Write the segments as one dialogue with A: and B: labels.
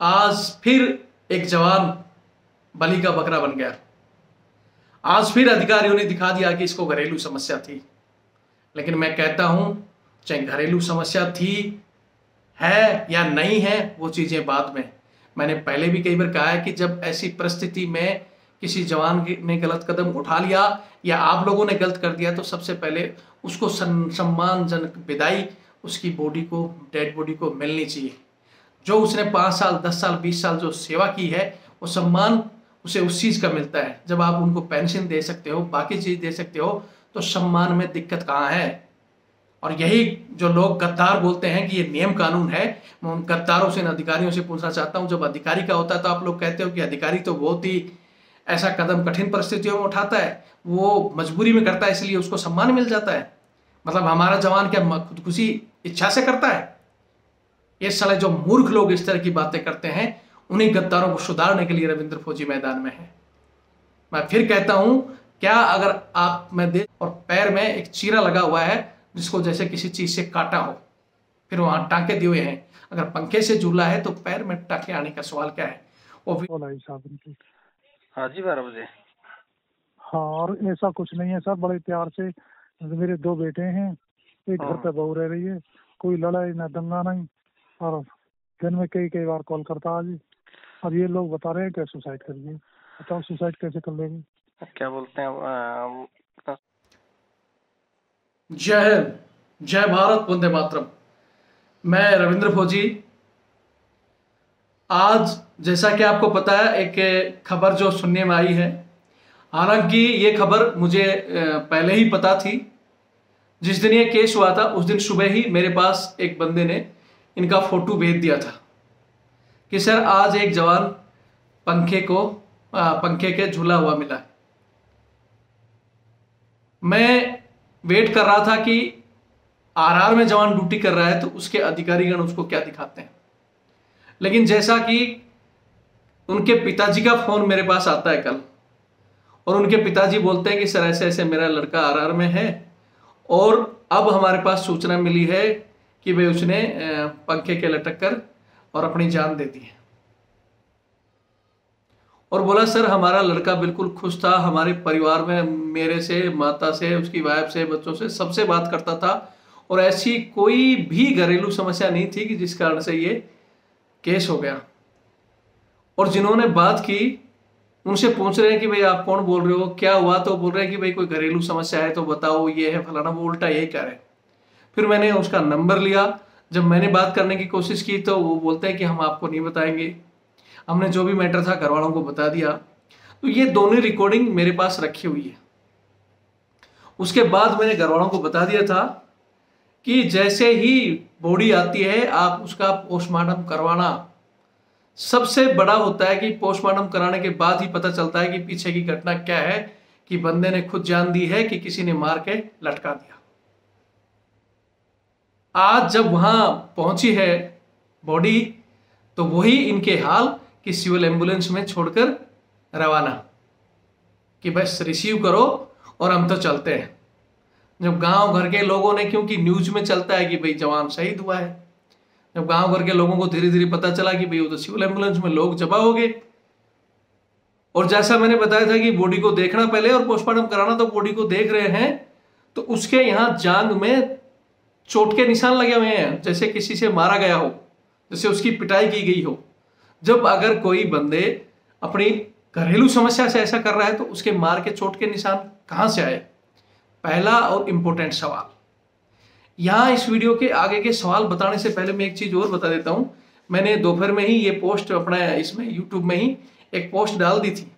A: आज फिर एक जवान बलि का बकरा बन गया। आज फिर अधिकारियों ने दिखा दिया कि इसको घरेलू समस्या थी। लेकिन मैं कहता हूं, चाहे घरेलू समस्या थी, है या नहीं है, वो चीजें बाद में। मैंने पहले भी कई बार कहा है कि जब ऐसी परिस्थिति में किसी जवान ने गलत कदम उठा लिया या आप लोगों ने गलत कर दिया, तो सबसे पहले उसको सम्मानजनक विदाई उसकी बॉडी को, डेड बॉडी को मिलनी चाहिए। जो उसने 5 साल 10 साल 20 साल जो सेवा की है, वो सम्मान उसे उस चीज का मिलता है। जब आप उनको पेंशन दे सकते हो, बाकी चीज दे सकते हो, तो सम्मान में दिक्कत कहाँ है। और यही जो लोग गद्दार बोलते हैं कि ये नियम कानून है, मैं उन गद्दारों से, इन अधिकारियों से पूछना चाहता हूं, जब अधिकारी का होता है तो आप लोग कहते हो कि अधिकारी तो बहुत ही ऐसा कदम कठिन परिस्थितियों में उठाता है, वो मजबूरी में करता है, इसलिए उसको सम्मान मिल जाता है। मतलब हमारा जवान क्या खुदकुशी इच्छा से करता है? ये साले जो मूर्ख लोग इस तरह की बातें करते हैं, उन्हीं गद्दारों को सुधारने के लिए रविंद्र फौजी मैदान में है। मैं फिर कहता हूं, क्या अगर आप में देख और पैर में एक चीरा लगा हुआ है जिसको जैसे किसी चीज से काटा हो, फिर वहां टांके दिए हुए हैं, अगर पंखे से झूला है तो पैर में टांके आने का सवाल क्या है?
B: हाँ जी 12 बजे।
C: हाँ, और ऐसा कुछ नहीं है सर, बड़े प्यार से। मेरे 2 बेटे हैं, एक घर पे बहू रह रही है, कोई लड़ाई ना दंगा नहीं, और दिन में कई बार कॉल करता आज। अब ये लोग बता रहे हैं कि सुसाइड करिए। बताओ, सुसाइड कैसे कर लेंगे?
B: क्या बोलते हैं?
A: जय हिंद, जय भारत, वंदे मातरम। मैं रविंद्र फौजी। आज जैसा कि आपको पता है, एक खबर जो सुनने में आई है, हालांकि ये खबर मुझे पहले ही पता थी। जिस दिन ये केस हुआ था उस दिन सुबह ही मेरे पास एक बंदे ने इनका फोटो भेज दिया था कि सर आज एक जवान पंखे के झूला हुआ मिला। मैं वेट कर रहा था कि आरआर में जवान ड्यूटी कर रहा है तो उसके अधिकारीगण उसको क्या दिखाते हैं। लेकिन जैसा कि उनके पिताजी का फोन मेरे पास आता है कल, और उनके पिताजी बोलते हैं कि सर ऐसे ऐसे मेरा लड़का आरआर में है, और अब हमारे पास सूचना मिली है कि भाई उसने पंखे के लटक कर और अपनी जान दे दी है। और बोला सर हमारा लड़का बिल्कुल खुश था, हमारे परिवार में मेरे से, माता से, उसकी वाइफ से, बच्चों से, सबसे बात करता था, और ऐसी कोई भी घरेलू समस्या नहीं थी कि जिस कारण से ये केस हो गया। और जिन्होंने बात की उनसे पूछ रहे हैं कि भाई आप कौन बोल रहे हो, क्या हुआ? तो बोल रहे हैं कि भाई कोई घरेलू समस्या है तो बताओ, ये है फलाना, वो उल्टा यही कह रहे हैं। फिर मैंने उसका नंबर लिया, जब मैंने बात करने की कोशिश की तो वो बोलते हैं कि हम आपको नहीं बताएंगे, हमने जो भी मैटर था घर वालों को बता दिया। तो ये दोनों रिकॉर्डिंग मेरे पास रखी हुई है। उसके बाद मैंने घर वालों को बता दिया था कि जैसे ही बॉडी आती है आप उसका पोस्टमार्टम करवाना। सबसे बड़ा होता है कि पोस्टमार्टम कराने के बाद ही पता चलता है कि पीछे की घटना क्या है, कि बंदे ने खुद जान दी है कि किसी ने मार के लटका दिया। आज जब वहां पहुंची है बॉडी, तो वही इनके हाल कि सिविल एम्बुलेंस में छोड़कर रवाना, कि बस रिसीव करो और हम तो चलते हैं। जब गांव घर के लोगों ने, क्योंकि न्यूज में चलता है कि भाई जवान शहीद हुआ है, जब गांव घर के लोगों को धीरे धीरे पता चला कि भाई वो तो सिविल एम्बुलेंस में लोग जमा हो गए। और जैसा मैंने बताया था कि बॉडी को देखना पहले और पोस्टमार्टम कराना, तो बॉडी को देख रहे हैं तो उसके यहाँ जांग में चोट के निशान लगे हुए हैं, जैसे किसी से मारा गया हो, जैसे उसकी पिटाई की गई हो। जब अगर कोई बंदे अपनी घरेलू समस्या से ऐसा कर रहा है तो उसके मार के चोट के निशान कहां से आए? पहला और इंपॉर्टेंट सवाल। यहां इस वीडियो के आगे के सवाल बताने से पहले मैं एक चीज और बता देता हूं। मैंने दोपहर में ही ये पोस्ट अपना इसमें यूट्यूब में ही एक पोस्ट डाल दी थी।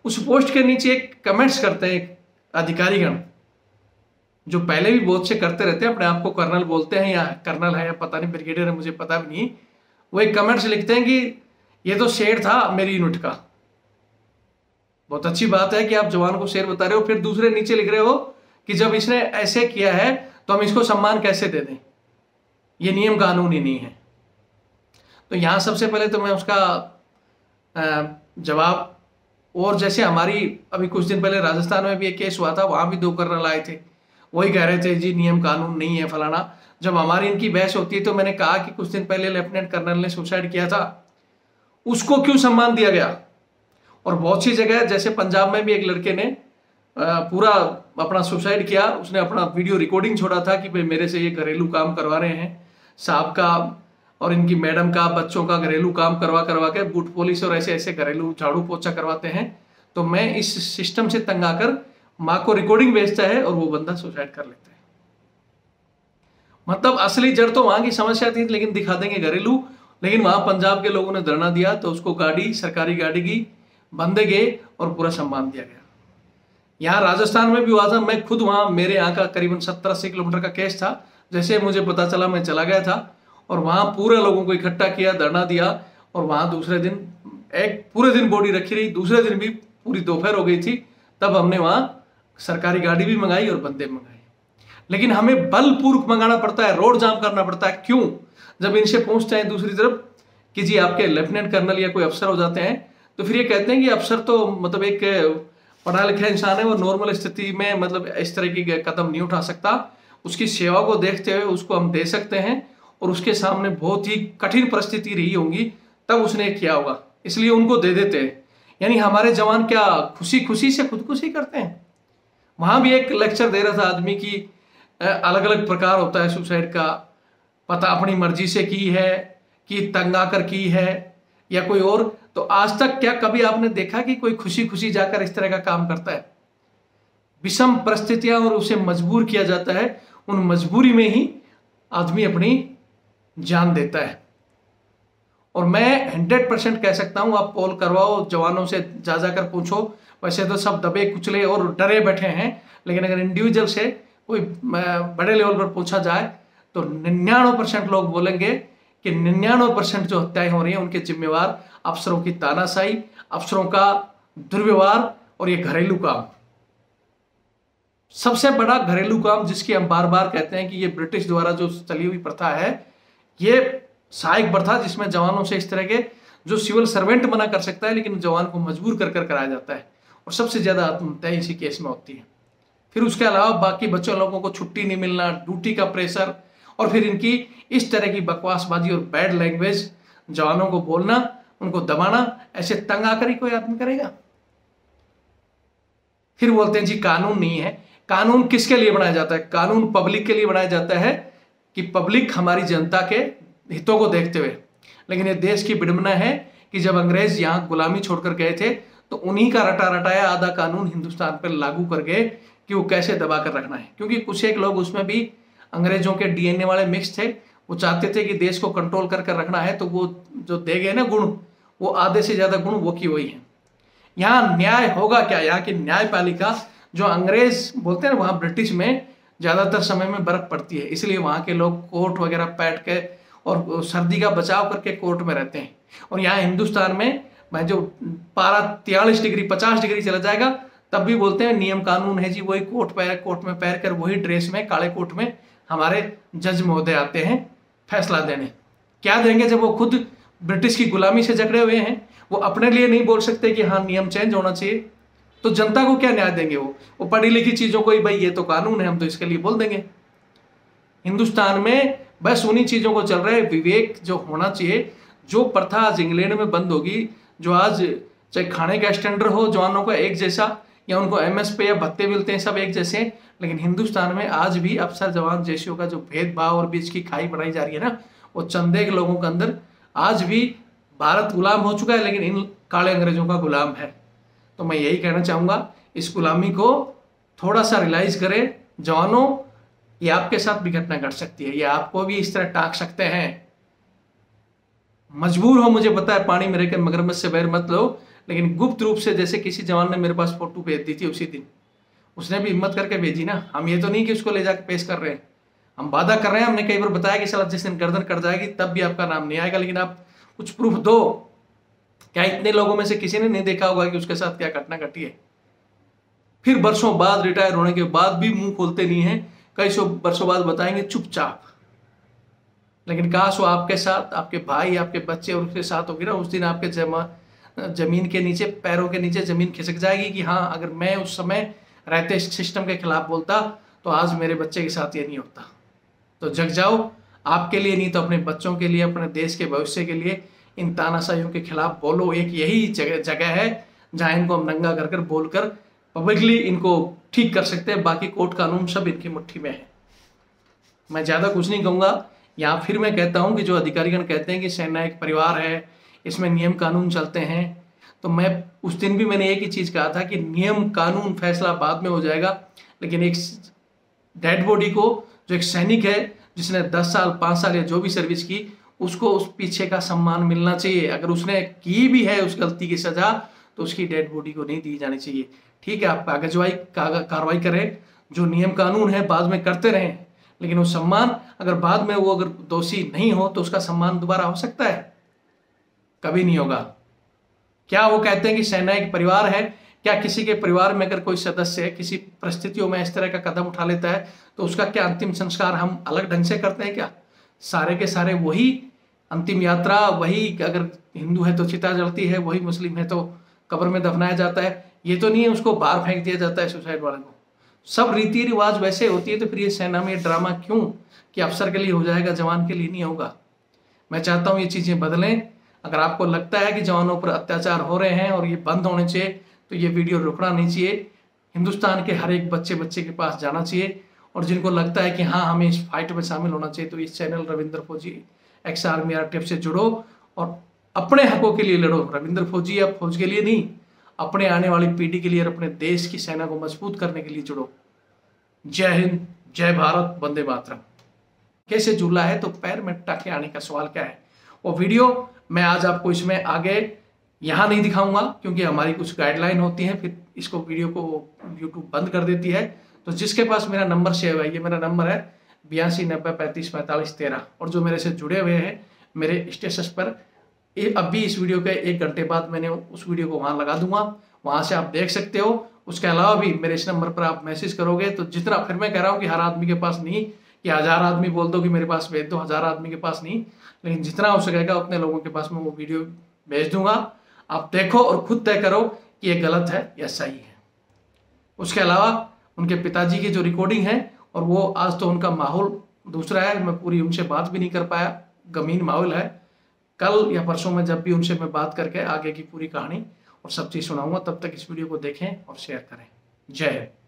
A: उस पोस्ट के नीचे एक कमेंट्स करते हैं एक अधिकारीगण, जो पहले भी बहुत से करते रहते हैं, अपने आप को कर्नल बोलते हैं या कर्नल है या पता नहीं ब्रिगेडियर है, मुझे पता भी नहीं। वो एक कमेंट्स लिखते हैं कि ये तो शेर था मेरी यूनिट का। बहुत अच्छी बात है कि आप जवान को शेर बता रहे हो, फिर दूसरे नीचे लिख रहे हो कि जब इसने ऐसे किया है तो हम इसको सम्मान कैसे दे दें, ये नियम कानून ही नहीं है। तो यहां सबसे पहले तो मैं उसका जवाब, और जैसे हमारी अभी कुछ दिन पहले राजस्थान में भी एक केस हुआ था, वहां भी 2 कर्नल आए थे, वही कह रहे थे जी नियम कानून नहीं है फलाना। जब हमारी इनकी बहस होती है तो मैंने कहा कि कुछ दिन पहले लेफ्टिनेंट कर्नल ने सुसाइड किया था, उसको क्यों सम्मान दिया गया। और बहुत सी जगह जैसे पंजाब में भी एक लड़के ने पूरा अपना सुसाइड किया, उसने अपना वीडियो रिकॉर्डिंग छोड़ा था कि भाई मेरे से ये घरेलू काम करवा रहे हैं, साहब का और इनकी मैडम का, बच्चों का घरेलू काम करवा करवा के बूट पॉलिश और ऐसे ऐसे घरेलू झाड़ू पोछा करवाते हैं, तो मैं इस सिस्टम से तंग आकर माँ को रिकॉर्डिंग भेजता है और वो बंदा सुसाइड कर लेता है। मतलब असली जड़ तो वहां की समस्या थी, लेकिन दिखा देंगे घरेलू। लेकिन वहां पंजाब के लोगों ने धरना दिया तो उसको गाड़ी, सरकारी गाड़ी की बंदे गए और पूरा सम्मान दिया गया। यहाँ राजस्थान में भी हुआ था, मैं खुद वहां, मेरे यहाँ का करीबन 70-80 किलोमीटर का केस था। जैसे मुझे पता चला मैं चला गया था और वहां पूरे लोगों को इकट्ठा किया, धरना दिया और वहां दूसरे दिन एक पूरे दिन बॉडी रखी रही, दूसरे दिन भी पूरी दोपहर हो गई थी, तब हमने वहां सरकारी गाड़ी भी मंगाई और बंदे मंगाए। लेकिन हमें बलपूर्वक मंगाना पड़ता है, रोड जाम करना पड़ता है। क्यों? जब इनसे पूछते हैं दूसरी तरफ कि जी आपके लेफ्टिनेंट कर्नल या कोई अफसर हो जाते हैं, तो फिर ये कहते हैं कि अफसर तो मतलब एक पढ़ा लिखा इंसान है, वो नॉर्मल स्थिति में मतलब इस तरह की कदम नहीं उठा सकता, उसकी सेवा को देखते हुए उसको हम दे सकते हैं और उसके सामने बहुत ही कठिन परिस्थिति रही होंगी तब उसने किया होगा, इसलिए उनको दे देते हैं। यानी हमारे जवान क्या खुशी खुशी से खुदकुशी करते हैं। वहां भी एक लेक्चर दे रहा था आदमी की अलग अलग प्रकार होता है सुसाइड का, पता अपनी मर्जी से की है कि तंग आकर की है या कोई और। तो आज तक क्या कभी आपने देखा कि कोई खुशी खुशी जाकर इस तरह का काम करता है? विषम परिस्थितियां और उसे मजबूर किया जाता है, उन मजबूरी में ही आदमी अपनी जान देता है। और मैं 100% कह सकता हूं, आप पोल करवाओ, जवानों से जा जाकर पूछो, वैसे तो सब दबे कुचले और डरे बैठे हैं, लेकिन अगर इंडिविजुअल से कोई बड़े लेवल पर पूछा जाए तो 99% लोग बोलेंगे कि 99% जो हत्याएं हो रही हैं उनके जिम्मेवार अफसरों की तानाशाही, अफसरों का दुर्व्यवहार और ये घरेलू काम। सबसे बड़ा घरेलू काम जिसकी हम बार बार कहते हैं कि ये ब्रिटिश द्वारा जो चली हुई प्रथा है, ये सहायक प्रथा जिसमें जवानों से इस तरह के जो सिविल सर्वेंट मना कर सकता है, लेकिन जवान को मजबूर कर कर कराया जाता है और सबसे ज्यादा आत्महत्या इसी केस में होती है। फिर उसके अलावा बाकी बच्चों लोगों को छुट्टी नहीं मिलना, ड्यूटी का प्रेशर और फिर इनकी इस तरह की बकवासबाजी और बैड लैंग्वेज, जवानों को बोलना, उनको दबाना, ऐसे तंग आकर ही कोई आदमी करेगा। फिर बोलते हैं जी कानून नहीं है। कानून किसके लिए बनाया जाता है? कानून पब्लिक के लिए बनाया जाता है कि पब्लिक हमारी जनता के हितों को देखते हुए। लेकिन ये देश की विडंबना है कि जब अंग्रेज यहाँ गुलामी छोड़कर गए थे तो उन्हीं का रटा रटाया आधा कानून हिंदुस्तान पर लागू कर गए कि वो कैसे दबा कर रखना है। क्योंकि कुछ एक लोग उसमें भी अंग्रेजों के डीएनए वाले मिक्स थे, वो चाहते थे कि देश को कंट्रोल कर कर रखना है, तो वो जो दे गए ना गुण, वो आधे से ज्यादा गुण वो की वही है। यहाँ न्याय होगा क्या? यहाँ की न्यायपालिका जो अंग्रेज बोलते हैं ना, वहाँ ब्रिटिश में ज्यादातर समय में बर्फ पड़ती है, इसलिए वहाँ के लोग कोट वगैरह पैट के और सर्दी का बचाव करके कोर्ट में रहते हैं। और यहाँ हिंदुस्तान में मैं जो पारा 43 डिग्री 50 डिग्री चला जाएगा तब भी बोलते हैं नियम कानून है जी, वही कोर्ट में पैर कर वही ड्रेस में, काले कोट में हमारे जज महोदय आते हैं फैसला देने। क्या देंगे जब वो खुद ब्रिटिश की गुलामी से जकड़े हुए हैं? वो अपने लिए नहीं बोल सकते कि हाँ नियम चेंज होना चाहिए, तो जनता को क्या न्याय देंगे? वो पढ़ी लिखी चीजों को ही भाई ये तो कानून है, हम तो इसके लिए बोल देंगे। हिंदुस्तान में बस उन्हीं चीजों को चल रहा है। विवेक जो होना चाहिए, जो प्रथा आज इंग्लैंड में बंद होगी, जो आज चाहे खाने का स्टैंडर्ड हो जवानों का एक जैसा, या उनको एमएसपी या भत्ते मिलते हैं सब एक जैसे, लेकिन हिंदुस्तान में आज भी अफसर जवान जैसियों का जो भेदभाव और बीच की खाई बनाई जा रही है ना, वो चंदे के लोगों के अंदर आज भी भारत गुलाम हो चुका है, लेकिन इन काले अंग्रेजों का गुलाम है। तो मैं यही कहना चाहूंगा, इस गुलामी को थोड़ा सा रियलाइज करें जवानों, ये आपके साथ भी घटना घट सकती है, ये आपको भी इस तरह टाक सकते हैं। मजबूर हो, मुझे पता है, पानी में रहकर मगरमच्छ से बैर मत लो, लेकिन गुप्त रूप से, जैसे किसी जवान ने मेरे पास फोटो भेज दी थी उसी दिन, उसने भी हिम्मत करके भेजी ना। हम ये तो नहीं कि उसको ले जाकर पेश कर रहे हैं, हम वादा कर रहे हैं। हमने कई बार बताया कि साला जिस दिन गर्दन कट जाएगी तब भी आपका नाम नहीं आएगा, लेकिन आप कुछ प्रूफ दो। क्या इतने लोगों में से किसी ने नहीं देखा होगा कि उसके साथ क्या घटना घटी है? फिर वर्षों बाद, रिटायर होने के बाद भी मुंह खोलते नहीं है, कई सौ वर्षों बाद बताएंगे चुपचाप। लेकिन काश वो आपके साथ, आपके भाई, आपके बच्चे और उसके साथ होगी ना, उस दिन आपके जमीन के नीचे, पैरों के नीचे जमीन खिसक जाएगी कि हाँ, अगर मैं उस समय रहते इस सिस्टम के खिलाफ बोलता तो आज मेरे बच्चे के साथ ये नहीं होता। तो जग जाओ, आपके लिए नहीं तो अपने बच्चों के लिए, अपने देश के भविष्य के लिए। इन तानाशाहियों के खिलाफ बोलो। एक यही जगह है जहां इनको हम नंगा कर बोलकर पब्लिकली इनको ठीक कर सकते हैं। बाकी कोर्ट कानून सब इनकी मुट्ठी में है। मैं ज़्यादा कुछ नहीं कहूँगा। यहाँ फिर मैं कहता हूँ कि जो अधिकारीगण कहते हैं कि सेना एक परिवार है, इसमें नियम कानून चलते हैं, तो मैं उस दिन भी मैंने एक ही चीज़ कहा था कि नियम कानून फैसला बाद में हो जाएगा, लेकिन एक डेड बॉडी को, जो एक सैनिक है जिसने 10 साल 5 साल या जो भी सर्विस की, उसको उस पीछे का सम्मान मिलना चाहिए। अगर उसने की भी है उस गलती की सजा, तो उसकी डेड बॉडी को नहीं दी जानी चाहिए। ठीक है, आप कार्रवाई करें, जो नियम कानून है बाद में करते रहें, लेकिन वो सम्मान, अगर बाद में वो अगर दोषी नहीं हो तो उसका सम्मान दोबारा हो सकता है? कभी नहीं होगा। क्या वो कहते हैं कि सेना एक परिवार है? क्या किसी के परिवार में अगर कोई सदस्य किसी परिस्थितियों में इस तरह का कदम उठा लेता है तो उसका क्या अंतिम संस्कार हम अलग ढंग से करते हैं क्या? सारे के सारे वही अंतिम यात्रा, वही, अगर हिंदू है तो चिता जलती है, वही मुस्लिम है तो कब्र में दफनाया जाता है। ये तो नहीं है उसको बाहर फेंक दिया जाता है सुसाइड वाले को। सब रीति रिवाज वैसे होती है, तो फिर ये सेना में ड्रामा क्यों कि अफसर के लिए हो जाएगा, जवान के लिए नहीं होगा? मैं चाहता हूँ ये चीज़ें बदलें। अगर आपको लगता है कि जवानों पर अत्याचार हो रहे हैं और ये बंद होने चाहिए, तो ये वीडियो रुकना नहीं चाहिए। हिंदुस्तान के हर एक बच्चे के पास जाना चाहिए। और जिनको लगता है कि हाँ हमें इस फाइट में शामिल होना चाहिए, तो इस चैनल रविंद्र फौजी एक्स आर्मी RTF से जुड़ो और अपने हकों के लिए लड़ो। रविंद्र फौजी या फौज के लिए नहीं, अपने आने वाली पीढ़ी के लिए और अपने देश की सेना को मजबूत करने के लिए जुड़ो। जय हिंद, जय भारत, वंदे मातरम। कैसे झूला है तो पैर में टाके आने का सवाल क्या है? वो वीडियो मैं आज आपको इसमें आगे यहाँ नहीं दिखाऊंगा, क्योंकि हमारी कुछ गाइडलाइन होती है, फिर इसको वीडियो को YouTube बंद कर देती है। तो जिसके पास मेरा नंबर सेव है, ये मेरा नंबर है 82 90 35 45 13, और जो मेरे से जुड़े हुए हैं मेरे स्टेटस पर, अभी इस वीडियो के 1 घंटे बाद मैंने उस वीडियो को वहाँ लगा दूंगा, वहाँ से आप देख सकते हो। उसके अलावा भी मेरे इस नंबर पर आप मैसेज करोगे तो जितना, फिर मैं कह रहा हूँ कि हर आदमी के पास नहीं, कि 1000 आदमी बोल दो कि मेरे पास भेज दो, 1000 आदमी के पास नहीं, लेकिन जितना हो सकेगा उतने लोगों के पास मैं वो वीडियो भेज दूंगा। आप देखो और खुद तय करो कि ये गलत है या सही है। उसके अलावा उनके पिताजी की जो रिकॉर्डिंग है, और वो आज तो उनका माहौल दूसरा है, मैं पूरी उनसे बात भी नहीं कर पाया, गमीन माहौल है। कल या परसों में जब भी उनसे मैं बात करके आगे की पूरी कहानी और सब चीज़ सुनाऊंगा। तब तक इस वीडियो को देखें और शेयर करें। जय हिंद।